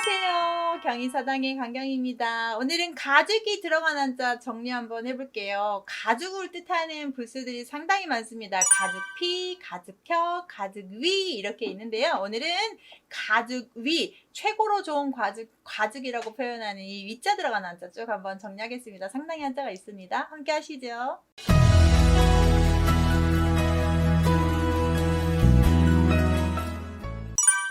안녕하세요. 경희사당의 강경입니다. 오늘은 가죽이 들어간 한자 정리 한번 해볼게요. 가죽을 뜻하는 부수들이 상당히 많습니다. 가죽피, 가죽혀, 가죽위 이렇게 있는데요. 오늘은 가죽위, 최고로 좋은 가죽이라고 표현하는 이 위자 들어간 한자 쭉 한번 정리하겠습니다. 상당히 한자가 있습니다. 함께 하시죠.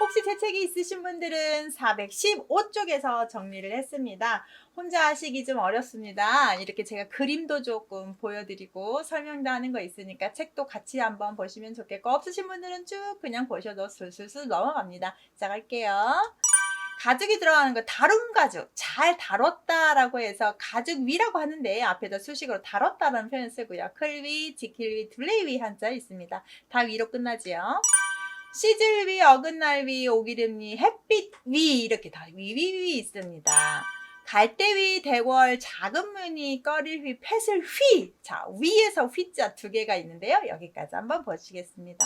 혹시 제 책이 있으신 분들은 415쪽에서 정리를 했습니다. 혼자 하시기 좀 어렵습니다. 이렇게 제가 그림도 조금 보여드리고 설명도 하는 거 있으니까 책도 같이 한번 보시면 좋겠고, 없으신 분들은 쭉 그냥 보셔도 술술술 넘어갑니다. 시작할게요. 가죽이 들어가는 거 다룬 가죽, 잘 다뤘다라고 해서 가죽위라고 하는데 앞에다 수식으로 다뤘다라는 표현 쓰고요. 클위, 지킬위, 둘레위 한자 있습니다. 다 위로 끝나지요. 시즐 위, 어긋날 위, 오기름 위, 햇빛 위 이렇게 다 위위위 있습니다. 갈대 위, 대궐, 작은 무늬, 꺼릴 위, 패슬 휘. 자, 위에서 휘자 두 개가 있는데요. 여기까지 한번 보시겠습니다.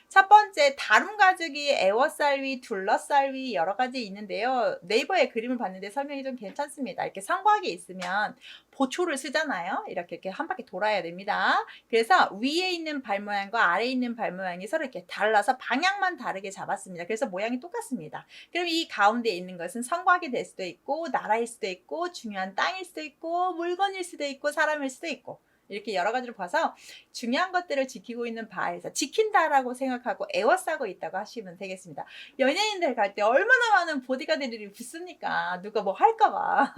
첫 번째, 다룬 가죽이 애워쌀 위, 둘러쌀 위 여러 가지 있는데요. 네이버에 그림을 봤는데 설명이 좀 괜찮습니다. 이렇게 성곽이 있으면 보초를 쓰잖아요. 이렇게 한 바퀴 돌아야 됩니다. 그래서 위에 있는 발 모양과 아래에 있는 발 모양이 서로 이렇게 달라서 방향만 다르게 잡았습니다. 그래서 모양이 똑같습니다. 그럼 이 가운데 있는 것은 성곽이 될 수도 있고, 나라일 수도 있고, 중요한 땅일 수도 있고, 물건일 수도 있고, 사람일 수도 있고, 이렇게 여러 가지로 봐서 중요한 것들을 지키고 있는 바에서 지킨다라고 생각하고 애워싸고 있다고 하시면 되겠습니다. 연예인들 갈 때 얼마나 많은 보디가드들이 붙습니까? 누가 뭐 할까봐.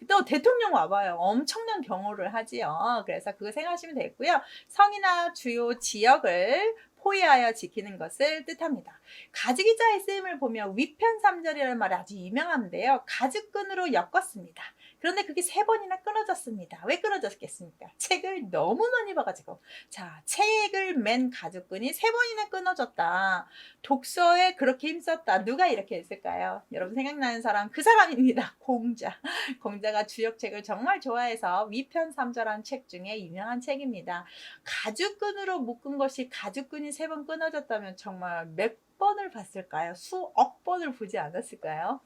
또 대통령 와봐요. 엄청난 경호를 하지요. 그래서 그거 생각하시면 되겠고요. 성이나 주요 지역을 포위하여 지키는 것을 뜻합니다. 가죽이자의 쓰임을 보면 위편삼절이라는 말이 아주 유명한데요. 가죽끈으로 엮었습니다. 그런데 그게 3번이나 끊어졌습니다. 왜 끊어졌겠습니까? 책을 너무 많이 봐가지고. 자, 책을 맨 가죽끈이 3번이나 끊어졌다. 독서에 그렇게 힘썼다. 누가 이렇게 했을까요? 여러분 생각나는 사람, 그 사람입니다. 공자. 공자가 주역책을 정말 좋아해서 위편삼절한 책 중에 유명한 책입니다. 가죽끈으로 묶은 것이 가죽끈이 3번 끊어졌다면 정말 몇 번을 봤을까요? 수억 번을 보지 않았을까요?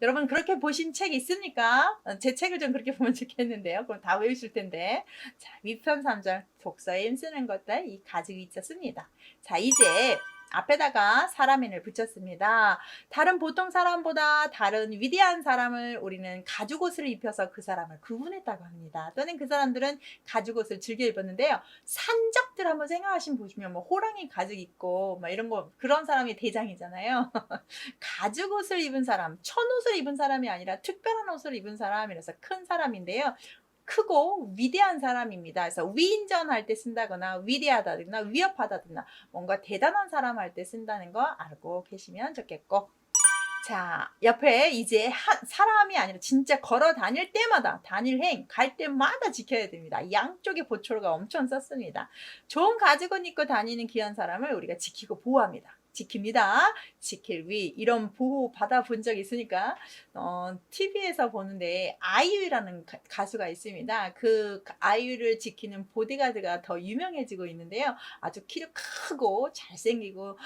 여러분 그렇게 보신 책 있습니까? 제 책을 좀 그렇게 보면 좋겠는데요. 그럼 다 외우실 텐데. 자, 위편삼절 독서에 힘쓰는 것들 이 가죽이 있었습니다. 자, 이제 앞에다가 사람인을 붙였습니다. 다른 보통 사람보다 다른 위대한 사람을 우리는 가죽옷을 입혀서 그 사람을 구분했다고 합니다. 또는 그 사람들은 가죽옷을 즐겨 입었는데요. 산적들 한번 생각하시면 보시면 뭐 호랑이 가죽 입고 뭐 이런 거 그런 사람이 대장이잖아요. 가죽옷을 입은 사람, 천옷을 입은 사람이 아니라 특별한 옷을 입은 사람이라서 큰 사람인데요. 크고 위대한 사람입니다. 그래서 위인전할 때 쓴다거나 위대하다거나 위협하다거나 뭔가 대단한 사람 할 때 쓴다는 거 알고 계시면 좋겠고, 자, 옆에 이제 사람이 아니라 진짜 걸어 다닐 때마다 단일행 갈 때마다 지켜야 됩니다. 양쪽에 보초가 엄청 썼습니다. 좋은 가죽을 입고 다니는 귀한 사람을 우리가 지키고 보호합니다. 지킵니다. 지킬 위 이런 보호 받아본 적 있으니까 TV에서 보는데 아이유라는 가수가 있습니다. 그 아이유를 지키는 보디가드가 더 유명해지고 있는데요. 아주 키도 크고 잘생기고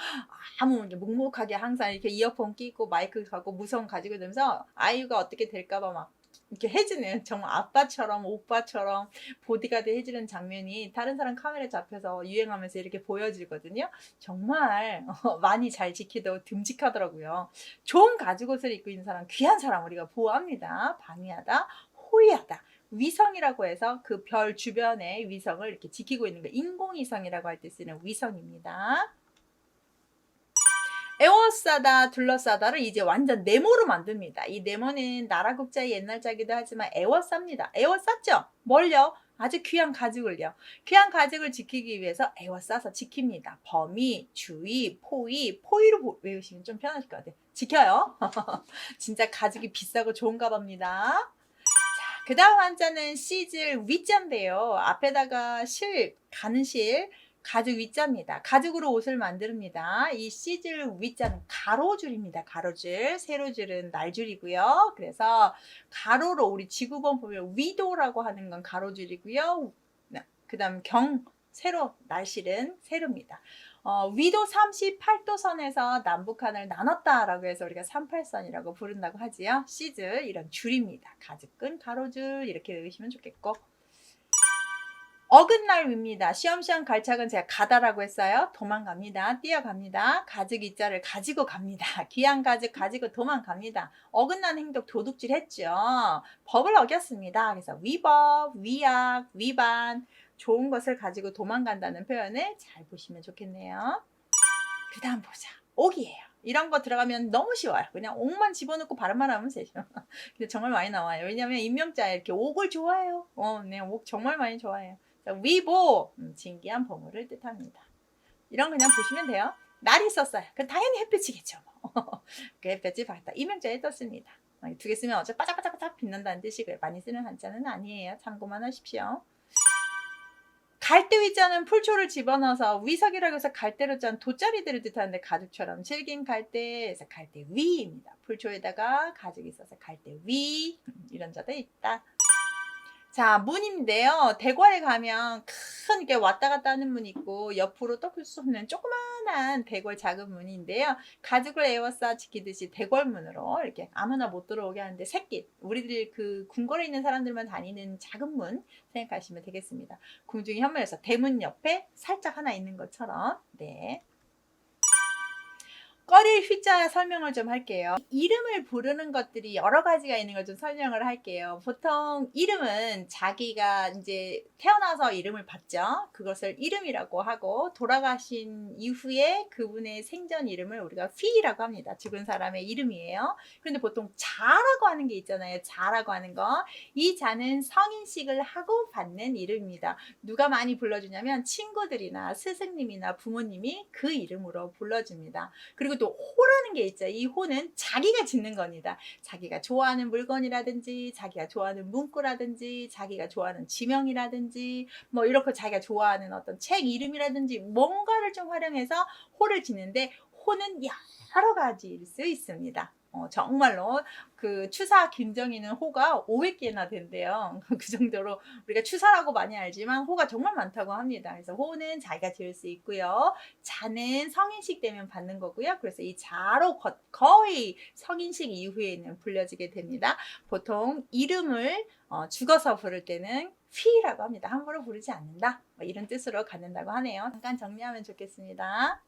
아무 묵묵하게 항상 이렇게 이어폰 끼고 마이크 가고 무선 가지고 다니면서 아이유가 어떻게 될까봐 막 이렇게 해주는, 정말 아빠처럼 오빠처럼 보디가드 해주는 장면이 다른 사람 카메라 잡혀서 유행하면서 이렇게 보여지거든요. 정말 많이 잘 지키고 듬직하더라고요. 좋은 가죽옷을 입고 있는 사람, 귀한 사람 우리가 보호합니다. 방위하다, 호위하다. 위성이라고 해서 그 별 주변의 위성을 이렇게 지키고 있는 거, 인공위성이라고 할 때 쓰는 위성입니다. 에워싸다, 둘러싸다를 이제 완전 네모로 만듭니다. 이 네모는 나라 국자의 옛날자기도 하지만 에워쌉니다. 에워쌌죠? 뭘요? 아주 귀한 가죽을요. 귀한 가죽을 지키기 위해서 에워싸서 지킵니다. 범위, 주의, 포위, 포위로 외우시면 좀 편하실 것 같아요. 지켜요. 진짜 가죽이 비싸고 좋은가 봅니다. 자, 그 다음 한자는 시즐 위자인데요. 앞에다가 가는 실, 가죽 위자입니다. 가죽으로 옷을 만듭니다. 이 시즐 위자는 가로줄입니다. 가로줄, 세로줄은 날줄이고요. 그래서 가로로 우리 지구본 보면 위도라고 하는 건 가로줄이고요. 그 다음 세로, 날실은 세로입니다. 위도 38도선에서 남북한을 나눴다라고 해서 우리가 38선이라고 부른다고 하지요. 시즈 이런 줄입니다. 가죽끈, 가로줄 이렇게 외우시면 좋겠고. 어긋날 위입니다. 시험시험 갈착은 제가 가다라고 했어요. 도망갑니다. 뛰어갑니다. 가죽 이자를 가지고 갑니다. 귀한 가죽 가지고 도망갑니다. 어긋난 행동 도둑질 했죠. 법을 어겼습니다. 그래서 위법, 위약, 위반, 좋은 것을 가지고 도망간다는 표현을 잘 보시면 좋겠네요. 그 다음 보자. 옥이에요. 이런 거 들어가면 너무 쉬워요. 그냥 옥만 집어넣고 발음만 하면 되죠. 근데 정말 많이 나와요. 왜냐면 임명자에 이렇게 옥을 좋아해요. 네, 옥 정말 많이 좋아해요. 위보, 진기한 보물을 뜻합니다. 이런 그냥 보시면 돼요. 날이 있었어요. 그 당연히 햇볕이겠죠. 그 햇볕이 밝다. 임명자에 떴습니다. 두 개 쓰면 어차피 바짝바짝바짝 빛난다는 뜻이고요. 많이 쓰는 한자는 아니에요. 참고만 하십시오. 갈대위자는 풀초를 집어넣어서 위석이라고 해서 갈대로 짠 돗자리들을 뜻하는데 가죽처럼 질긴 갈대에서 갈대위입니다. 풀초에다가 가죽이 있어서 갈대위 이런 자도 있다. 자, 문인데요. 대궐에 가면 큰 이렇게 왔다 갔다 하는 문이 있고 옆으로 떡을 수 없는 조그마한 대궐 작은 문인데요. 가죽을 에워싸 지키듯이 대궐문으로 이렇게 아무나 못 들어오게 하는데 새끼 우리들 그 궁궐에 있는 사람들만 다니는 작은 문 생각하시면 되겠습니다. 궁중이 현문에서 대문 옆에 살짝 하나 있는 것처럼 네. 꺼릴 휘자 설명을 좀 할게요. 이름을 부르는 것들이 여러 가지가 있는 걸 좀 설명을 할게요. 보통 이름은 자기가 이제 태어나서 이름을 받죠. 그것을 이름이라고 하고 돌아가신 이후에 그분의 생전 이름을 우리가 휘라고 합니다. 죽은 사람의 이름이에요. 그런데 보통 자라고 하는 게 있잖아요. 자라고 하는 거. 이 자는 성인식을 하고 받는 이름입니다. 누가 많이 불러주냐면 친구들이나 스승님이나 부모님이 그 이름으로 불러줍니다. 그리고 또 호라는 게 있죠. 이 호는 자기가 짓는 겁니다. 자기가 좋아하는 물건이라든지 자기가 좋아하는 문구라든지 자기가 좋아하는 지명이라든지 뭐 이렇게 자기가 좋아하는 어떤 책 이름이라든지 뭔가를 좀 활용해서 호를 짓는데 호는 여러 가지일 수 있습니다. 정말로 그 추사 김정희는 호가 500개나 된대요. 그 정도로 우리가 추사라고 많이 알지만 호가 정말 많다고 합니다. 그래서 호는 자기가 지을 수 있고요. 자는 성인식 되면 받는 거고요. 그래서 이 자로 거의 성인식 이후에는 불려지게 됩니다. 보통 이름을 죽어서 부를 때는 휘라고 합니다. 함부로 부르지 않는다. 뭐 이런 뜻으로 갖는다고 하네요. 잠깐 정리하면 좋겠습니다.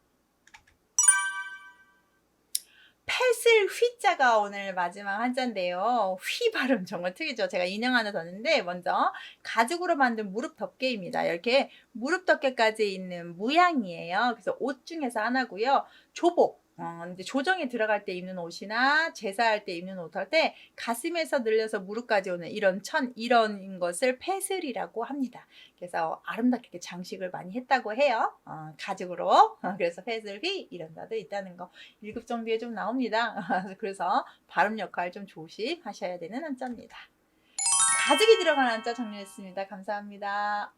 펫을 휘자가 오늘 마지막 한자인데요. 휘 발음 정말 특이죠. 제가 인형 하나 뒀는데 먼저 가죽으로 만든 무릎 덮개입니다. 이렇게 무릎 덮개까지 있는 무양이에요. 그래서 옷 중에서 하나고요. 조복. 이제 조정에 들어갈 때 입는 옷이나 제사할 때 입는 옷 할 때 가슴에서 늘려서 무릎까지 오는 이런 것을 패슬이라고 합니다. 그래서 아름답게 장식을 많이 했다고 해요. 가죽으로. 그래서 패슬휘 이런 자도 있다는 거 1급 정비에 좀 나옵니다. 그래서 발음 역할 좀 조심하셔야 되는 한자입니다. 가죽이 들어간 한자 정리했습니다. 감사합니다.